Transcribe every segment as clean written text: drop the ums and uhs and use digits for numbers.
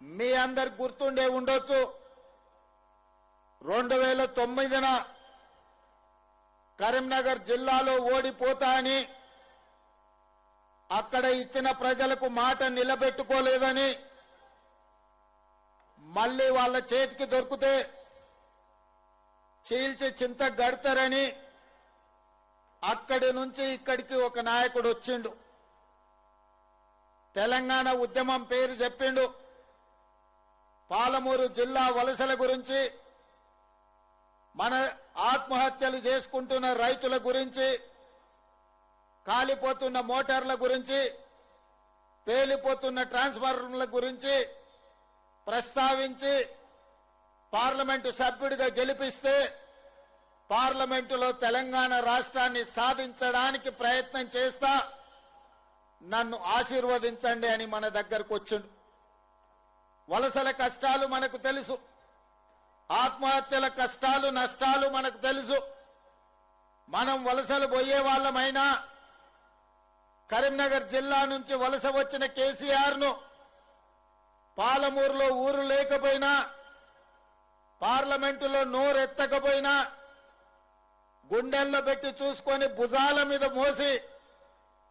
మీ అందరికి గుర్తుండే ఉండొచ్చు 2009న కరీంనగర్ జిల్లాలో ఓడిపోతా అని అక్కడ ఇచ్చిన ప్రజలకు మాట నిలబెట్టుకోలేదని మళ్ళీ వాళ్ళ చేతికి దొరికితే చీల్చి చింత గడతారని అక్కడి నుంచి ఇక్కడికి ఒక నాయకుడు వచ్చిండు. తెలంగాణ ఉద్యమం పేరు చెప్పిండు. పాలమూరు జిల్లా వలసల గురించి, మన ఆత్మహత్యలు చేసుకుంటున్న రైతుల గురించి, కాలిపోతున్న మోటార్ల గురించి, పేలిపోతున్న ట్రాన్స్ఫార్మర్ల గురించి ప్రస్తావించి పార్లమెంటు సభ్యుడిగా గెలిపిస్తే పార్లమెంటులో తెలంగాణ రాష్ట్రాన్ని సాధించడానికి ప్రయత్నం చేస్తా, నన్ను ఆశీర్వదించండి అని మన దగ్గరకు వచ్చిండు. వలసల కష్టాలు మనకు తెలుసు, ఆత్మహత్యల కష్టాలు నష్టాలు మనకు తెలుసు. మనం వలసలు పోయే వాళ్ళమైనా కరీంనగర్ జిల్లా నుంచి వలస వచ్చిన కేసీఆర్ను పాలమూరులో ఊరు లేకపోయినా, పార్లమెంటులో నోరెత్తకపోయినా గుండెల్లో పెట్టి చూసుకొని భుజాల మీద మోసి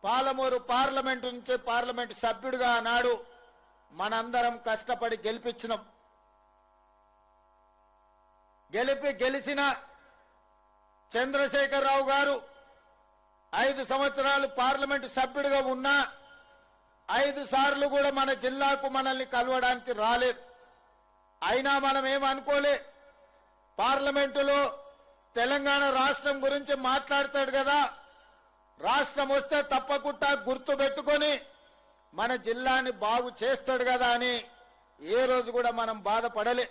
పాలమూరు పార్లమెంటు నుంచి పార్లమెంటు సభ్యుడిగా ఆనాడు మనందరం కష్టపడి గెలిపించినాం. గెలిచిన చంద్రశేఖరరావు గారు 5 సంవత్సరాలు పార్లమెంటు సభ్యుడిగా ఉన్నా 5 సార్లు కూడా మన జిల్లాకు మనల్ని కలవడానికి రాలేదు. అయినా మనం ఏమనుకోలే, పార్లమెంటులో తెలంగాణ రాష్ట్రం గురించి మాట్లాడతాడు కదా, రాష్ట్రం వస్తే తప్పకుండా గుర్తు పెట్టుకొని మన జిల్లాని బాగు చేస్తాడు కదా అని ఏ రోజు కూడా మనం బాధపడలే.